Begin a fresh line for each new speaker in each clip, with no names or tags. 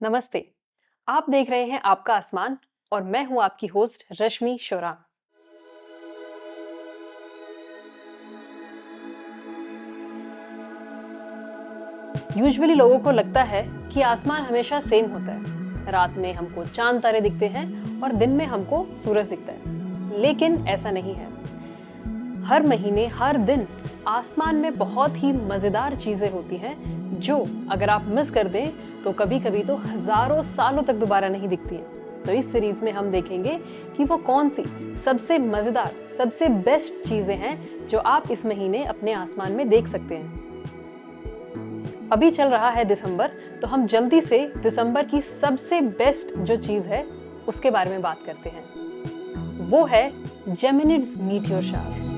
नमस्ते। आप देख रहे हैं आपका आसमान और मैं हूं आपकी होस्ट रश्मि शोरा। यूजुअली लोगों को लगता है कि आसमान हमेशा सेम होता है। रात में हमको चांद तारे दिखते हैं और दिन में हमको सूरज दिखता है, लेकिन ऐसा नहीं है। हर महीने हर दिन आसमान में बहुत ही मजेदार चीजें होती हैं जो अगर आप मिस कर दें तो कभी कभी तो हजारों सालों तक दोबारा नहीं दिखती हैं। तो इस सीरीज में हम देखेंगे कि वो कौन सी सबसे मजेदार, सबसे बेस्ट चीजें हैं जो आप इस महीने अपने आसमान में देख सकते हैं। अभी चल रहा है दिसंबर, तो हम जल्दी से दिसंबर की सबसे बेस्ट जो चीज है उसके बारे में बात करते हैं। वो है Geminids meteor shower.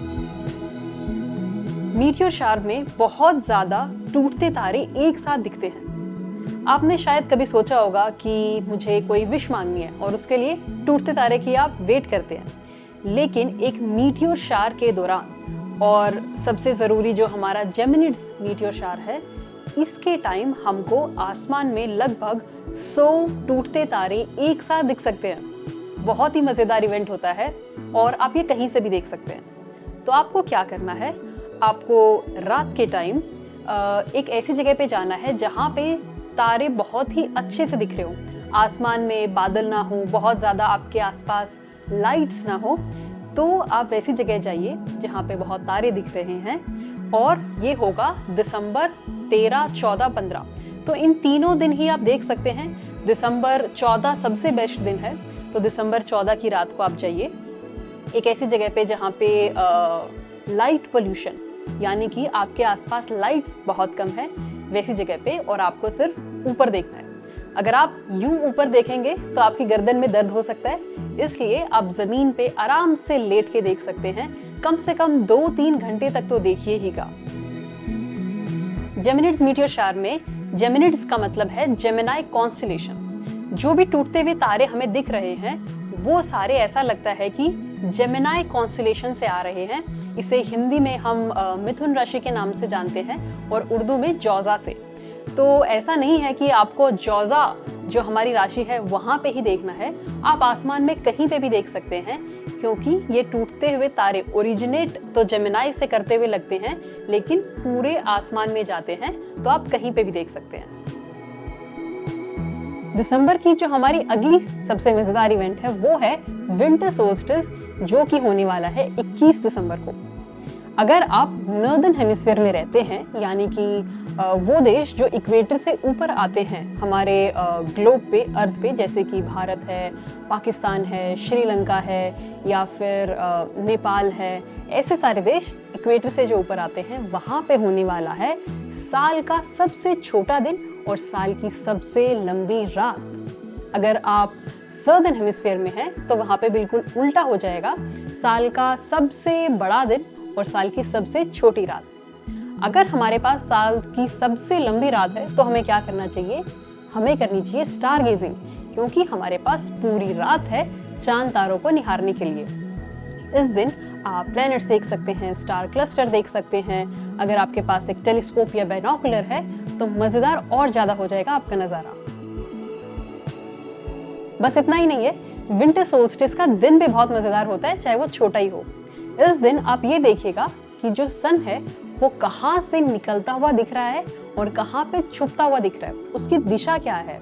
Meteor shower में बहुत ज्यादा टूटते तारे एक साथ दिखते हैं। आपने शायद कभी सोचा होगा कि मुझे कोई विश मांगनी है और उसके लिए टूटते तारे की आप वेट करते हैं, लेकिन एक मीटियोर शावर के दौरान और सबसे जरूरी जो हमारा जेमिनिड्स मीटियोर शावर है, इसके टाइम हमको आसमान में लगभग 100 टूटते तारे एक साथ दिख सकते हैं। बहुत ही मजेदार इवेंट होता है और आप ये कहीं से भी देख सकते हैं। तो आपको क्या करना है, आपको रात के टाइम एक ऐसी जगह पे जाना है जहाँ पे तारे बहुत ही अच्छे से दिख रहे हो, आसमान में बादल ना हो, बहुत ज़्यादा आपके आसपास लाइट्स ना हो। तो आप वैसी जगह जाइए जहाँ पे बहुत तारे दिख रहे हैं, और ये होगा दिसंबर 13, 14, 15। तो इन तीनों दिन ही आप देख सकते हैं। दिसंबर 14 सबसे बेस्ट दिन है, तो दिसंबर 14 की रात को आप जाइए एक ऐसी जगह पे जहाँ पे लाइट पोल्यूशन, यानी कि आपके आसपास लाइट्स बहुत कम है, वैसी जगह पे, और आपको सिर्फ ऊपर देखना है। अगर आप यूं ऊपर देखेंगे तो आपकी गर्दन में दर्द हो सकता है, इसलिए आप जमीन पे आराम से लेट के देख सकते हैं। कम से कम 2-3 घंटे तक तो देखिए ही का। जेमिनिड्स मीटियोर शावर में जेमिनिड्स का मतलब है जेमिनी कॉन्स्टेलेशन। जो भी टूटते हुए तारे हमें दिख रहे हैं वो सारे ऐसा लगता है कि जेमिनी कॉन्स्टेलेशन से आ रहे हैं। इसे हिंदी में हम मिथुन राशि के नाम से जानते हैं और उर्दू में जौजा से। तो ऐसा नहीं है कि आपको जौजा जो हमारी राशि है वहां पे ही देखना है, आप आसमान में कहीं पे भी देख सकते हैं, क्योंकि ये टूटते हुए तारे ओरिजिनेट तो जेमिनी से करते हुए लगते हैं, लेकिन पूरे आसमान में जाते हैं, तो आप कहीं पे भी देख सकते हैं। दिसंबर की जो हमारी अगली सबसे मजेदार इवेंट है वो है विंटर सोल्स्टिस, जो कि होने वाला है 21 दिसंबर को। अगर आप नॉर्दर्न हेमिस्फीयर में रहते हैं, यानी कि वो देश जो इक्वेटर से ऊपर आते हैं हमारे ग्लोब पे, अर्थ पे, जैसे कि भारत है, पाकिस्तान है, श्रीलंका है, या फिर नेपाल है, ऐसे सारे देश इक्वेटर से जो ऊपर आते हैं, वहाँ पे होने वाला है साल का सबसे छोटा दिन और साल की सबसे लंबी रात। अगर आप सदर्न हेमिस्फीयर में हैं तो वहाँ पे बिल्कुल उल्टा हो जाएगा, साल का सबसे बड़ा दिन और साल की सबसे छोटी रात। अगर हमारे पास साल की सबसे लंबी रात है तो हमें क्या करना चाहिए, हमें करनी चाहिए स्टार गेजिंग, क्योंकि हमारे पास पूरी रात है चांद तारों को निहारने के लिए। इस दिन आप प्लैनेट्स देख सकते हैं, स्टार क्लस्टर देख सकते हैं। अगर आपके पास एक टेलीस्कोप या बाइनोकुलर है तो मजेदार और ज्यादा हो जाएगा आपका नजारा। बस इतना ही नहीं है, विंटर सोल्स्टिस का दिन भी बहुत मजेदार होता है, चाहे वो छोटा ही हो। इस दिन आप ये देखिएगा कि जो सन है वो कहाँ से निकलता हुआ दिख रहा है और कहाँ पे छुपता हुआ दिख रहा है, उसकी दिशा क्या है।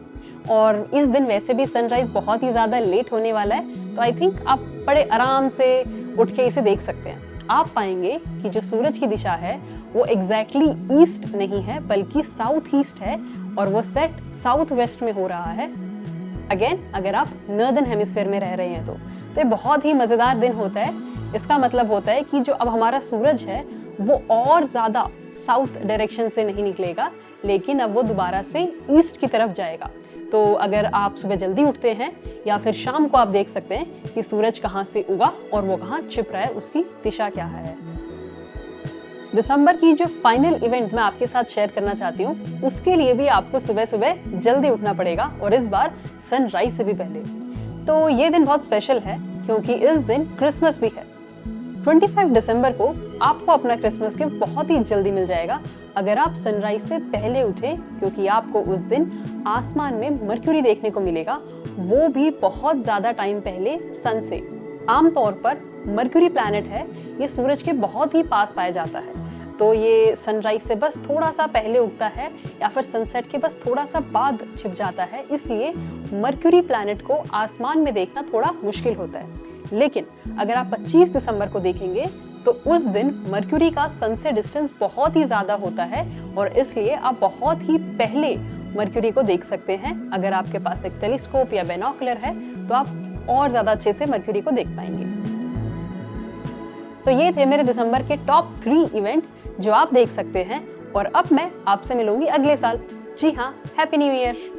और इस दिन वैसे भी सनराइज बहुत ही ज्यादा लेट होने वाला है, तो आई थिंक आप बड़े आराम से उठ के इसे देख सकते हैं। आप पाएंगे कि जो सूरज की दिशा है वो एग्जैक्टली ईस्ट नहीं है, बल्कि साउथ ईस्ट है, और वो सेट साउथ वेस्ट में हो रहा है। अगेन, अगर आप नॉर्दर्न हेमिस्फीयर में रह रहे हैं तो ये बहुत ही मजेदार दिन होता है। इसका मतलब होता है कि जो अब हमारा सूरज है वो और ज्यादा साउथ डायरेक्शन से नहीं निकलेगा, लेकिन अब वो दोबारा से ईस्ट की तरफ जाएगा। तो अगर आप सुबह जल्दी उठते हैं या फिर शाम को, आप देख सकते हैं कि सूरज कहाँ से उगा और वो कहाँ छिप रहा है, उसकी दिशा क्या है। दिसंबर की जो फाइनल इवेंट मैं आपके साथ शेयर करना चाहती हूँ, उसके लिए भी आपको सुबह सुबह जल्दी उठना पड़ेगा, और इस बार सनराइज से भी पहले। तो ये दिन बहुत स्पेशल है क्योंकि इस दिन क्रिसमस भी है। 25 दिसंबर को आपको अपना क्रिसमस गिफ्ट बहुत ही जल्दी मिल जाएगा अगर आप सनराइज से पहले उठें, क्योंकि आपको उस दिन आसमान में मरक्यूरी देखने को मिलेगा, वो भी बहुत ज्यादा टाइम पहले सन से। आमतौर पर मरक्यूरी प्लैनेट है, ये सूरज के बहुत ही पास पाया जाता है, तो ये सनराइज से बस थोड़ा सा पहले उगता है या फिर सनसेट के बस थोड़ा सा बाद छिप जाता है, इसलिए मरक्यूरी प्लैनेट को आसमान में देखना थोड़ा मुश्किल होता है। लेकिन अगर आप 25 दिसंबर को देखेंगे तो उस दिन मरक्यूरी का सन से डिस्टेंस बहुत ही ज्यादा होता है और इसलिए आप बहुत ही पहले मरक्यूरी को देख सकते हैं। अगर आपके पास एक टेलीस्कोप या बाइनोकुलर है तो आप और ज्यादा अच्छे से मरक्यूरी को देख पाएंगे। तो ये थे मेरे दिसंबर के टॉप 3 इवेंट्स जो आप देख सकते हैं और अब मैं आपसे मिलूंगी अगले साल। जी हाँ, हैप्पी न्यू ईयर।